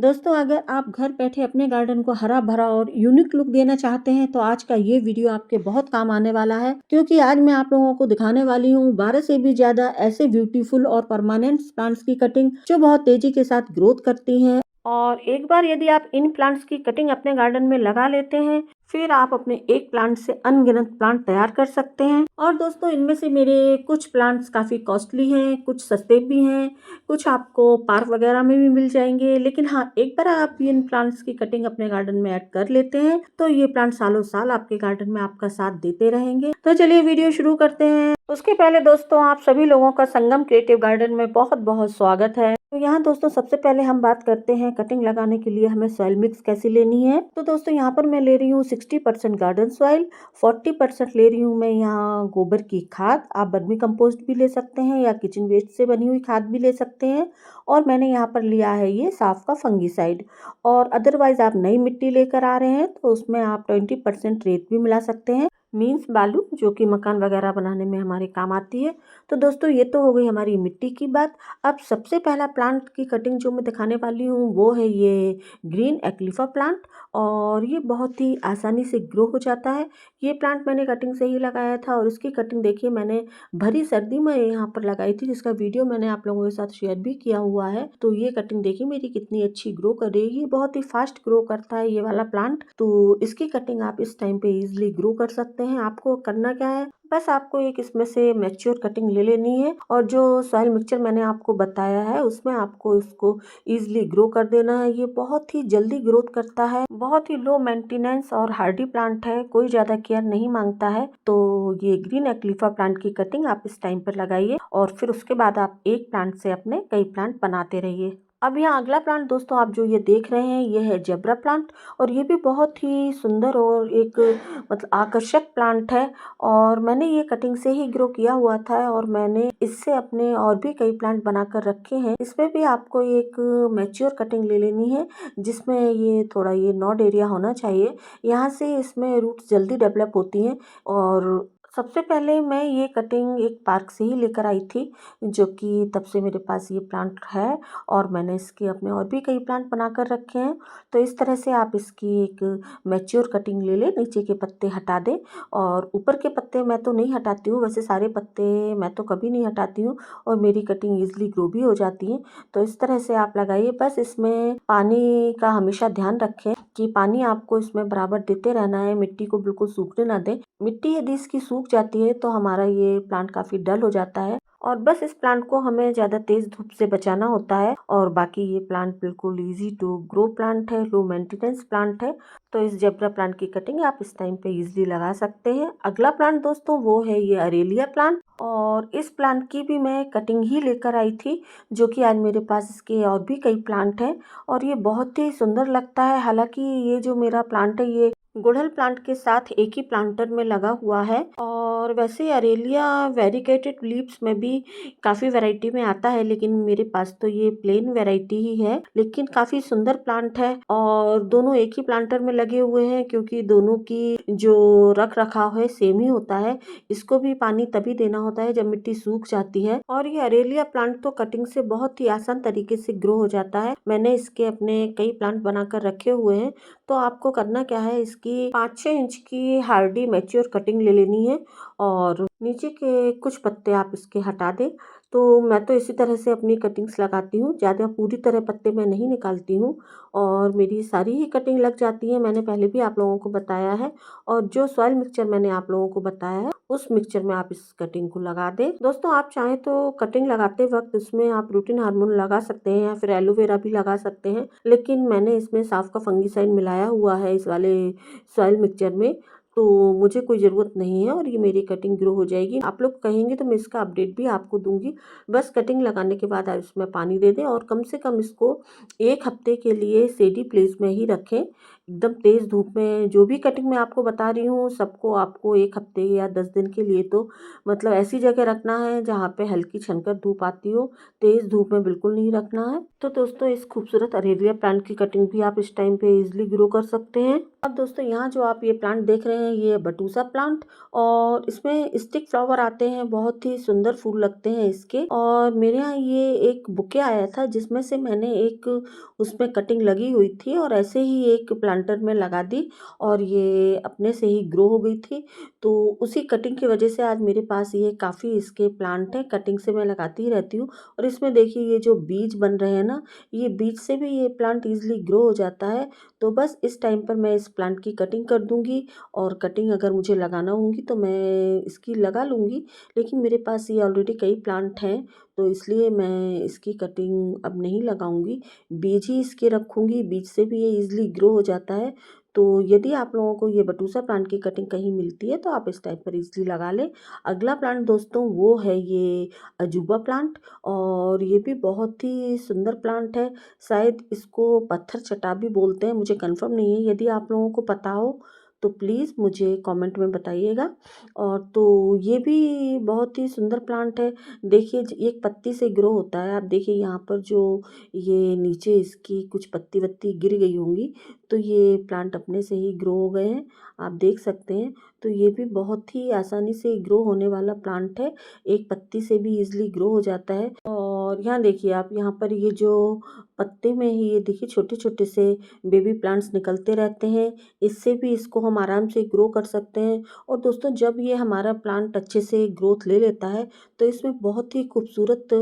दोस्तों, अगर आप घर बैठे अपने गार्डन को हरा भरा और यूनिक लुक देना चाहते हैं तो आज का ये वीडियो आपके बहुत काम आने वाला है, क्योंकि आज मैं आप लोगों को दिखाने वाली हूँ 12 से भी ज्यादा ऐसे ब्यूटीफुल और परमानेंट प्लांट्स की कटिंग जो बहुत तेजी के साथ ग्रोथ करती हैं। और एक बार यदि आप इन प्लांट्स की कटिंग अपने गार्डन में लगा लेते हैं, फिर आप अपने एक प्लांट से अनगिनत प्लांट तैयार कर सकते हैं। और दोस्तों, इनमें से मेरे कुछ प्लांट्स काफी कॉस्टली हैं, कुछ सस्ते भी हैं, कुछ आपको पार्क वगैरह में भी मिल जाएंगे। लेकिन हाँ, एक बार आप इन प्लांट्स की कटिंग अपने गार्डन में ऐड कर लेते हैं तो ये प्लांट सालों साल आपके गार्डन में आपका साथ देते रहेंगे। तो चलिए वीडियो शुरू करते हैं। उसके पहले दोस्तों, आप सभी लोगों का संगम क्रिएटिव गार्डन में बहुत बहुत स्वागत है। तो यहाँ दोस्तों, सबसे पहले हम बात करते हैं कटिंग लगाने के लिए हमें सॉइल मिक्स कैसी लेनी है। तो दोस्तों, यहाँ पर मैं ले रही हूँ 60% गार्डन सॉइल, 40% ले रही हूँ मैं यहाँ गोबर की खाद। आप वर्मी कंपोस्ट भी ले सकते हैं या किचन वेस्ट से बनी हुई खाद भी ले सकते हैं। और मैंने यहाँ पर लिया है ये साफ का फंगीसाइड। और अदरवाइज आप नई मिट्टी लेकर आ रहे हैं तो उसमें आप 20% रेत भी मिला सकते हैं, मीन्स बालू, जो कि मकान वगैरह बनाने में हमारे काम आती है। तो दोस्तों, ये तो हो गई हमारी मिट्टी की बात। अब सबसे पहला प्लांट की कटिंग जो मैं दिखाने वाली हूँ वो है ये ग्रीन एक्लिफा प्लांट। और ये बहुत ही आसानी से ग्रो हो जाता है। ये प्लांट मैंने कटिंग से ही लगाया था और इसकी कटिंग देखिए मैंने भरी सर्दी में यहाँ पर लगाई थी, जिसका वीडियो मैंने आप लोगों के साथ शेयर भी किया हुआ है। तो ये कटिंग देखिए मेरी कितनी अच्छी ग्रो कर रही है। ये बहुत ही फास्ट ग्रो करता है ये वाला प्लांट, तो इसकी कटिंग आप इस टाइम पे इजिली ग्रो कर सकते हैं। आपको करना क्या है, बस आपको एक इसमें से मैच्योर कटिंग ले लेनी है और जो सॉइल मिक्सचर मैंने आपको बताया है उसमें आपको इसको इजिली ग्रो कर देना है। ये बहुत ही जल्दी ग्रोथ करता है, बहुत ही लो मेंटेनेंस और हार्डी प्लांट है, कोई ज्यादा केयर नहीं मांगता है। तो ये ग्रीन एक्लिफा प्लांट की कटिंग आप इस टाइम पर लगाइए और फिर उसके बाद आप एक प्लांट से अपने कई प्लांट बनाते रहिए। अब यहाँ अगला प्लांट दोस्तों आप जो ये देख रहे हैं ये है जेब्रा प्लांट। और ये भी बहुत ही सुंदर और एक मतलब आकर्षक प्लांट है। और मैंने ये कटिंग से ही ग्रो किया हुआ था और मैंने इससे अपने और भी कई प्लांट बनाकर रखे हैं। इसमें भी आपको एक मैच्योर कटिंग ले लेनी है, जिसमें ये थोड़ा ये नॉड एरिया होना चाहिए। यहाँ से इसमें रूट्स जल्दी डेवलप होती हैं। और सबसे पहले मैं ये कटिंग एक पार्क से ही लेकर आई थी, जो कि तब से मेरे पास ये प्लांट है और मैंने इसके अपने और भी कई प्लांट बनाकर रखे हैं। तो इस तरह से आप इसकी एक मैच्योर कटिंग ले लें, नीचे के पत्ते हटा दें और ऊपर के पत्ते मैं तो नहीं हटाती हूँ, वैसे सारे पत्ते मैं तो कभी नहीं हटाती हूँ और मेरी कटिंग इजीली ग्रो भी हो जाती है। तो इस तरह से आप लगाइए। बस इसमें पानी का हमेशा ध्यान रखें कि पानी आपको इसमें बराबर देते रहना है, मिट्टी को बिल्कुल सूखने ना दें। मिट्टी यदि इसकी सूख जाती है तो हमारा ये प्लांट काफी डल हो जाता है। और बस इस प्लांट को हमें ज़्यादा तेज धूप से बचाना होता है। और बाकी ये प्लांट बिल्कुल इजी टू ग्रो प्लांट है, लो मेंटेनेंस प्लांट है। तो इस जेब्रा प्लांट की कटिंग आप इस टाइम पे इजीली लगा सकते हैं। अगला प्लांट दोस्तों वो है ये अरेलिया प्लांट। और इस प्लांट की भी मैं कटिंग ही लेकर आई थी, जो कि आज मेरे पास इसके और भी कई प्लांट हैं और ये बहुत ही सुंदर लगता है। हालांकि ये जो मेरा प्लांट है ये गुड़हल प्लांट के साथ एक ही प्लांटर में लगा हुआ है। और वैसे अरेलिया वेरिगेटेड लीव्स में भी काफ़ी वैरायटी में आता है, लेकिन मेरे पास तो ये प्लेन वैरायटी ही है। लेकिन काफ़ी सुंदर प्लांट है और दोनों एक ही प्लांटर में लगे हुए हैं, क्योंकि दोनों की जो रख रखाव है सेम ही होता है। इसको भी पानी तभी देना होता है जब मिट्टी सूख जाती है। और ये अरेलिया प्लांट तो कटिंग से बहुत ही आसान तरीके से ग्रो हो जाता है। मैंने इसके अपने कई प्लांट बनाकर रखे हुए हैं। तो आपको करना क्या है, इसकी 5-6 इंच की हार्डी मैच्योर कटिंग ले लेनी है और नीचे के कुछ पत्ते आप इसके हटा दें। तो मैं तो इसी तरह से अपनी कटिंग्स लगाती हूँ, ज़्यादा पूरी तरह पत्ते मैं नहीं निकालती हूँ और मेरी सारी ही कटिंग लग जाती है। मैंने पहले भी आप लोगों को बताया है। और जो सॉइल मिक्सचर मैंने आप लोगों को बताया है उस मिक्सचर में आप इस कटिंग को लगा दें। दोस्तों, आप चाहें तो कटिंग लगाते वक्त इसमें आप रूटिन हार्मोन लगा सकते हैं या फिर एलोवेरा भी लगा सकते हैं, लेकिन मैंने इसमें साफ का फंगीसाइड मिलाया हुआ है इस वाले सॉइल मिक्सचर में, तो मुझे कोई ज़रूरत नहीं है और ये मेरी कटिंग ग्रो हो जाएगी। आप लोग कहेंगे तो मैं इसका अपडेट भी आपको दूंगी। बस कटिंग लगाने के बाद आप इसमें पानी दे दें और कम से कम इसको 1 हफ्ते के लिए सेडी प्लेस में ही रखें। एकदम तेज़ धूप में जो भी कटिंग मैं आपको बता रही हूँ सबको आपको 1 हफ्ते या 10 दिन के लिए तो मतलब ऐसी जगह रखना है जहाँ पे हल्की छनकर धूप आती हो, तेज़ धूप में बिल्कुल नहीं रखना है। तो दोस्तों इस खूबसूरत अरेबिया प्लांट की कटिंग भी आप इस टाइम पे ईज़िली ग्रो कर सकते हैं। अब दोस्तों यहाँ जो आप ये प्लांट देख रहे हैं ये बटूसा प्लांट और इसमें स्टिक फ्लावर आते हैं, बहुत ही सुंदर फूल लगते हैं इसके। और मेरे यहाँ ये एक बुके आया था जिसमें से मैंने एक उसमें कटिंग लगी हुई थी और ऐसे ही एक प्लांटर में लगा दी और ये अपने से ही ग्रो हो गई थी। तो उसी कटिंग की वजह से आज मेरे पास ये काफ़ी इसके प्लांट हैं, कटिंग से मैं लगाती ही रहती हूँ। और इसमें देखिए ये जो बीज बन रहे हैं ना, ये बीज से भी ये प्लांट ईज़िली ग्रो हो जाता है। तो बस इस टाइम पर मैं इस प्लांट की कटिंग कर दूँगी और कटिंग अगर मुझे लगाना होगी तो मैं इसकी लगा लूँगी। लेकिन मेरे पास ये ऑलरेडी कई प्लांट हैं तो इसलिए मैं इसकी कटिंग अब नहीं लगाऊँगी, बीज ही इसके रखूँगी, बीज से भी ये ईज़िली ग्रो हो जाता है। तो यदि आप लोगों को ये बटूसा प्लांट की कटिंग कहीं मिलती है तो आप इस टाइप पर ईज़िली लगा लें। अगला प्लांट दोस्तों वो है ये अजूबा प्लांट और ये भी बहुत ही सुंदर प्लांट है। शायद इसको पत्थर चटा भी बोलते हैं, मुझे कंफर्म नहीं है। यदि आप लोगों को पता हो तो प्लीज़ मुझे कमेंट में बताइएगा। और तो ये भी बहुत ही सुंदर प्लांट है। देखिए एक पत्ती से ग्रो होता है। आप देखिए यहाँ पर जो ये नीचे इसकी कुछ पत्ती वत्ती गिर गई होंगी तो ये प्लांट अपने से ही ग्रो हो गए हैं, आप देख सकते हैं। तो ये भी बहुत ही आसानी से ग्रो होने वाला प्लांट है, एक पत्ती से भी ईज़िली ग्रो हो जाता है। और यहाँ देखिए आप यहाँ पर ये जो पत्ते में ही ये देखिए छोटे-छोटे से बेबी प्लांट्स निकलते रहते हैं, इससे भी इसको हम आराम से ग्रो कर सकते हैं। और दोस्तों जब ये हमारा प्लांट अच्छे से ग्रोथ ले लेता है तो इसमें बहुत ही खूबसूरत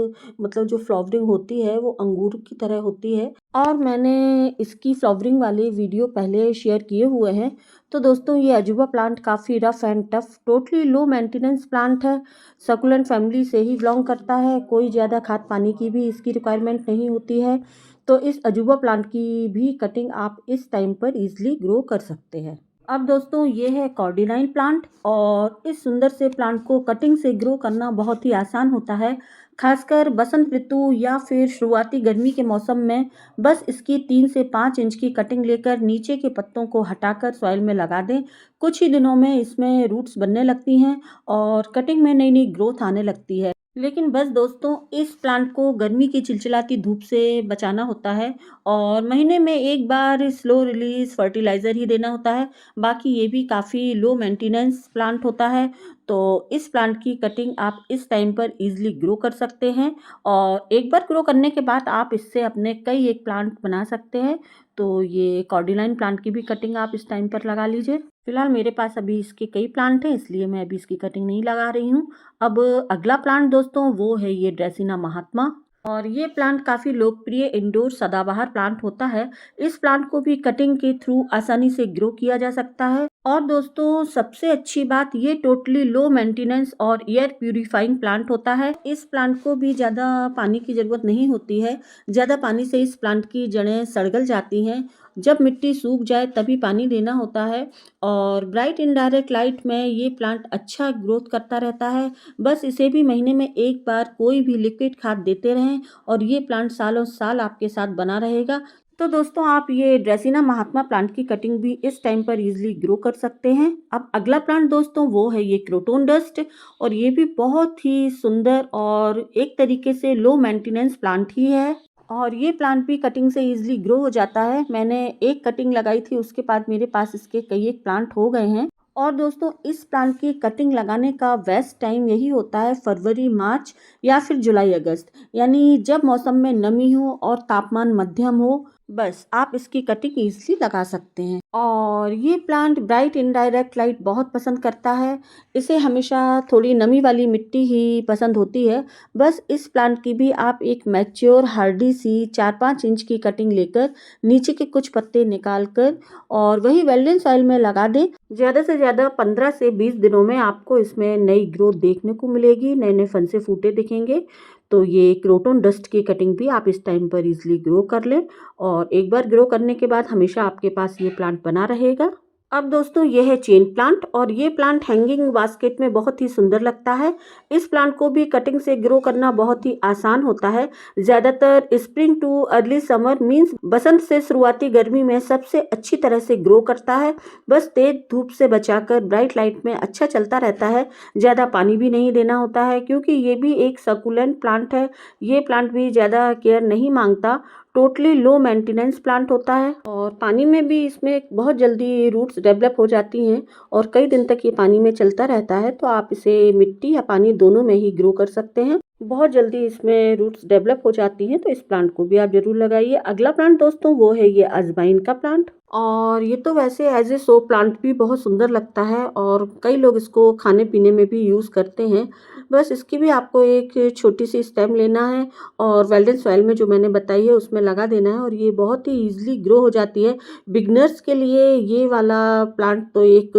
मतलब जो फ्लावरिंग होती है वो अंगूर की तरह होती है। और मैंने इसकी फ्लावरिंग वाले वीडियो पहले शेयर किए हुए हैं। तो दोस्तों ये अजूबा प्लांट काफ़ी rough and tough totally low maintenance plant है, सकुलेंट फैमिली से ही बिलोंग करता है, कोई ज़्यादा खाद पानी की भी इसकी रिक्वायरमेंट नहीं होती है। तो इस अजूबा प्लांट की भी कटिंग आप इस टाइम पर ईजिली ग्रो कर सकते हैं। अब दोस्तों ये है कॉर्डिनाइन प्लांट और इस सुंदर से प्लांट को कटिंग से ग्रो करना बहुत ही आसान होता है, खासकर बसंत ऋतु या फिर शुरुआती गर्मी के मौसम में। बस इसकी 3 से 5 इंच की कटिंग लेकर नीचे के पत्तों को हटाकर सॉइल में लगा दें। कुछ ही दिनों में इसमें रूट्स बनने लगती हैं और कटिंग में नई नई ग्रोथ आने लगती है। लेकिन बस दोस्तों इस प्लांट को गर्मी की चिलचिलाती धूप से बचाना होता है और महीने में एक बार स्लो रिलीज फर्टिलाइज़र ही देना होता है। बाकी ये भी काफ़ी लो मेंटेनेंस प्लांट होता है। तो इस प्लांट की कटिंग आप इस टाइम पर इजीली ग्रो कर सकते हैं और एक बार ग्रो करने के बाद आप इससे अपने कई एक प्लांट बना सकते हैं। तो ये कॉर्डिलाइन प्लांट की भी कटिंग आप इस टाइम पर लगा लीजिए। फिलहाल मेरे पास अभी इसके कई प्लांट हैं इसलिए मैं अभी इसकी कटिंग नहीं लगा रही हूँ। अब अगला प्लांट दोस्तों वो है ये ड्रेसिना महात्मा और ये प्लांट काफ़ी लोकप्रिय इंडोर सदाबहार प्लांट होता है। इस प्लांट को भी कटिंग के थ्रू आसानी से ग्रो किया जा सकता है। और दोस्तों सबसे अच्छी बात ये टोटली लो मेंटेनेंस और एयर प्यूरिफाइंग प्लांट होता है। इस प्लांट को भी ज़्यादा पानी की ज़रूरत नहीं होती है, ज़्यादा पानी से इस प्लांट की जड़ें सड़गल जाती हैं। जब मिट्टी सूख जाए तभी पानी देना होता है और ब्राइट इनडायरेक्ट लाइट में ये प्लांट अच्छा ग्रोथ करता रहता है। बस इसे भी महीने में एक बार कोई भी लिक्विड खाद देते रहें और ये प्लांट सालों साल आपके साथ बना रहेगा। तो दोस्तों आप ये ड्रेसिना महात्मा प्लांट की कटिंग भी इस टाइम पर इजीली ग्रो कर सकते हैं। अब अगला प्लांट दोस्तों वो है ये क्रोटोन डस्ट और ये भी बहुत ही सुंदर और एक तरीके से लो मेंटेनेंस प्लांट ही है और ये प्लांट भी कटिंग से इजीली ग्रो हो जाता है। मैंने एक कटिंग लगाई थी उसके बाद मेरे पास इसके कई एक प्लांट हो गए हैं। और दोस्तों इस प्लांट की कटिंग लगाने का बेस्ट टाइम यही होता है फरवरी मार्च या फिर जुलाई अगस्त, यानी जब मौसम में नमी हो और तापमान मध्यम हो, बस आप इसकी कटिंग इजीली लगा सकते हैं। और ये प्लांट ब्राइट इनडायरेक्ट लाइट बहुत पसंद करता है, इसे हमेशा थोड़ी नमी वाली मिट्टी ही पसंद होती है। बस इस प्लांट की भी आप एक मैच्योर हार्डी सी 4-5 इंच की कटिंग लेकर नीचे के कुछ पत्ते निकाल कर और वही वेल्डन सॉइल में लगा दें। ज़्यादा से ज़्यादा 15 से 20 दिनों में आपको इसमें नई ग्रोथ देखने को मिलेगी, नए नए फन से फूटे दिखेंगे। तो ये क्रोटोन डस्ट की कटिंग भी आप इस टाइम पर इजीली ग्रो कर लें और एक बार ग्रो करने के बाद हमेशा आपके पास ये प्लांट बना रहेगा। अब दोस्तों ये है चेन प्लांट और ये प्लांट हैंगिंग बास्केट में बहुत ही सुंदर लगता है। इस प्लांट को भी कटिंग से ग्रो करना बहुत ही आसान होता है। ज़्यादातर spring to early summer means बसंत से शुरुआती गर्मी में सबसे अच्छी तरह से ग्रो करता है। बस तेज धूप से बचाकर ब्राइट लाइट में अच्छा चलता रहता है। ज़्यादा पानी भी नहीं देना होता है क्योंकि ये भी एक सकुलेंट प्लांट है। ये प्लांट भी ज़्यादा केयर नहीं मांगता। टोटली लो मेंटेनेंस प्लांट होता है और पानी में भी इसमें बहुत जल्दी रूट्स डेवलप हो जाती हैं और कई दिन तक ये पानी में चलता रहता है। तो आप इसे मिट्टी या पानी दोनों में ही ग्रो कर सकते हैं। बहुत जल्दी इसमें रूट्स डेवलप हो जाती हैं, तो इस प्लांट को भी आप जरूर लगाइए। अगला प्लांट दोस्तों वो है ये अजवाइन का प्लांट और ये तो वैसे एज ए शो प्लांट भी बहुत सुंदर लगता है और कई लोग इसको खाने पीने में भी यूज़ करते हैं। बस इसकी भी आपको एक छोटी सी स्टेम लेना है और वेल्डन सॉइल में जो मैंने बताई है उसमें लगा देना है और ये बहुत ही ईजिली ग्रो हो जाती है। बिगनर्स के लिए ये वाला प्लांट तो एक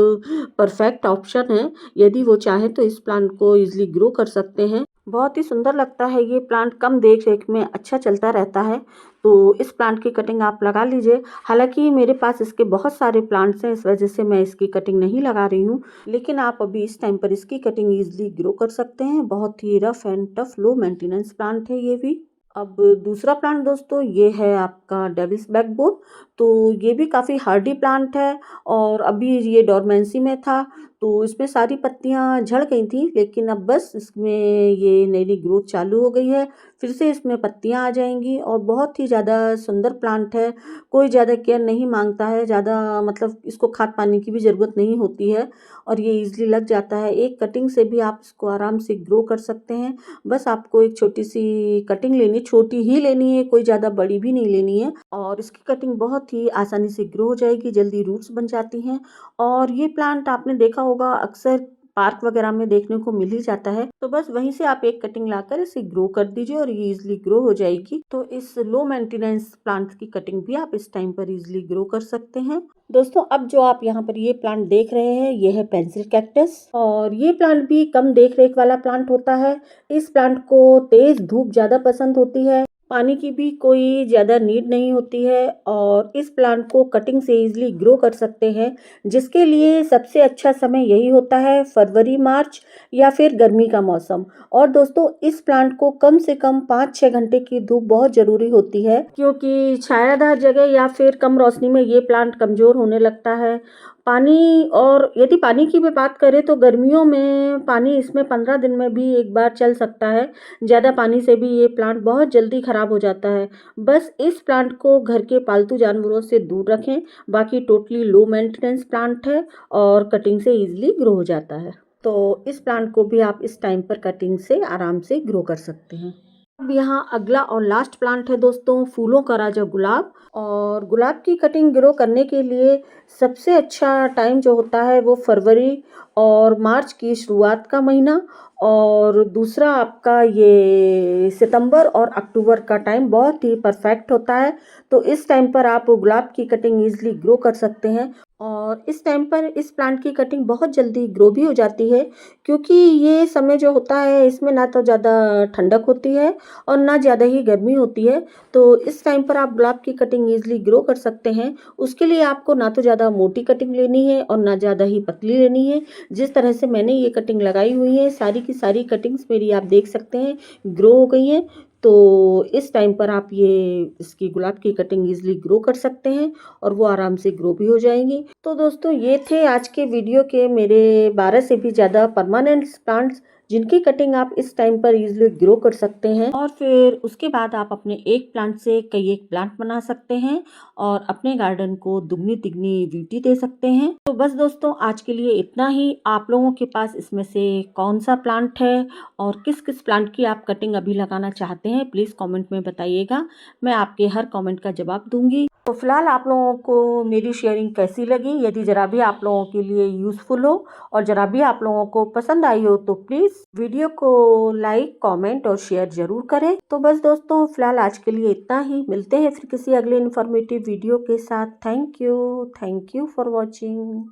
परफेक्ट ऑप्शन है। यदि वो चाहें तो इस प्लांट को ईजिली ग्रो कर सकते हैं। बहुत ही सुंदर लगता है ये प्लांट, कम देख रेख में अच्छा चलता रहता है। तो इस प्लांट की कटिंग आप लगा लीजिए। हालांकि मेरे पास इसके बहुत सारे प्लांट्स हैं, इस वजह से मैं इसकी कटिंग नहीं लगा रही हूँ, लेकिन आप अभी इस टाइम पर इसकी कटिंग ईजिली ग्रो कर सकते हैं। बहुत ही rough and tough low maintenance plant है ये भी। अब दूसरा प्लांट दोस्तों ये है आपका डेविल्स बैकबोन। तो ये भी काफ़ी हार्डी प्लांट है और अभी ये डोरमेंसी में था तो इसमें सारी पत्तियां झड़ गई थी, लेकिन अब बस इसमें ये नई नई ग्रोथ चालू हो गई है। फिर से इसमें पत्तियां आ जाएंगी और बहुत ही ज़्यादा सुंदर प्लांट है। कोई ज़्यादा केयर नहीं मांगता है, ज़्यादा मतलब इसको खाद पानी की भी ज़रूरत नहीं होती है और ये इजीली लग जाता है। एक कटिंग से भी आप इसको आराम से ग्रो कर सकते हैं। बस आपको एक छोटी सी कटिंग लेनी, छोटी ही लेनी है, कोई ज़्यादा बड़ी भी नहीं लेनी है और इसकी कटिंग बहुत ही आसानी से ग्रो हो जाएगी, जल्दी रूट्स बन जाती हैं। और ये प्लांट आपने देखा होगा अक्सर पार्क वगैरह में देखने को मिल ही जाता है। तो बस वहीं से आप एक कटिंग लाकर इसे ग्रो कर दीजिए और ये इजिली ग्रो हो जाएगी। तो इस लो मेंटेनेंस प्लांट की कटिंग भी आप इस टाइम पर इजिली ग्रो कर सकते हैं। दोस्तों अब जो आप यहाँ पर ये प्लांट देख रहे हैं ये है पेंसिल कैक्टस और ये प्लांट भी कम देख रेख वाला प्लांट होता है। इस प्लांट को तेज धूप ज्यादा पसंद होती है, पानी की भी कोई ज़्यादा नीड नहीं होती है और इस प्लांट को कटिंग से इजीली ग्रो कर सकते हैं, जिसके लिए सबसे अच्छा समय यही होता है फरवरी मार्च या फिर गर्मी का मौसम। और दोस्तों इस प्लांट को कम से कम 5-6 घंटे की धूप बहुत ज़रूरी होती है, क्योंकि छायादार जगह या फिर कम रोशनी में ये प्लांट कमज़ोर होने लगता है। पानी, और यदि पानी की भी बात करें तो गर्मियों में पानी इसमें 15 दिन में भी एक बार चल सकता है। ज़्यादा पानी से भी ये प्लांट बहुत जल्दी ख़राब हो जाता है। बस इस प्लांट को घर के पालतू जानवरों से दूर रखें। बाकी टोटली लो मेंटेनेंस प्लांट है और कटिंग से ईजिली ग्रो हो जाता है। तो इस प्लांट को भी आप इस टाइम पर कटिंग से आराम से ग्रो कर सकते हैं। अब यहाँ अगला और लास्ट प्लांट है दोस्तों फूलों का राजा गुलाब। और गुलाब की कटिंग ग्रो करने के लिए सबसे अच्छा टाइम जो होता है वो फरवरी और मार्च की शुरुआत का महीना, और दूसरा आपका ये सितंबर और अक्टूबर का टाइम बहुत ही परफेक्ट होता है। तो इस टाइम पर आप गुलाब की कटिंग इजीली ग्रो कर सकते हैं और इस टाइम पर इस प्लांट की कटिंग बहुत जल्दी ग्रो भी हो जाती है, क्योंकि ये समय जो होता है इसमें ना तो ज़्यादा ठंडक होती है और ना ज़्यादा ही गर्मी होती है। तो इस टाइम पर आप गुलाब की कटिंग ईजिली ग्रो कर सकते हैं। उसके लिए आपको ना तो ज़्यादा मोटी कटिंग लेनी है और ना ज़्यादा ही पतली लेनी है। जिस तरह से मैंने ये कटिंग लगाई हुई है सारी की सारी कटिंग्स मेरी आप देख सकते हैं ग्रो हो गई हैं। तो इस टाइम पर आप ये इसकी गुलाब की कटिंग इजीली ग्रो कर सकते हैं और वो आराम से ग्रो भी हो जाएंगी। तो दोस्तों ये थे आज के वीडियो के मेरे 12 से भी ज़्यादा परमानेंट प्लांट्स, जिनकी कटिंग आप इस टाइम पर इजीली ग्रो कर सकते हैं और फिर उसके बाद आप अपने एक प्लांट से कई एक प्लांट बना सकते हैं और अपने गार्डन को दुगनी तिगनी ब्यूटी दे सकते हैं। तो बस दोस्तों आज के लिए इतना ही। आप लोगों के पास इसमें से कौन सा प्लांट है और किस किस प्लांट की आप कटिंग अभी लगाना चाहते हैं प्लीज़ कमेंट में बताइएगा। मैं आपके हर कमेंट का जवाब दूंगी। तो फिलहाल आप लोगों को मेरी शेयरिंग कैसी लगी? यदि ज़रा भी आप लोगों के लिए यूज़फुल हो और ज़रा भी आप लोगों को पसंद आई हो तो प्लीज़ वीडियो को लाइक कमेंट और शेयर ज़रूर करें। तो बस दोस्तों फिलहाल आज के लिए इतना ही। मिलते हैं फिर किसी अगले इन्फॉर्मेटिव वीडियो के साथ। Thank you for watching.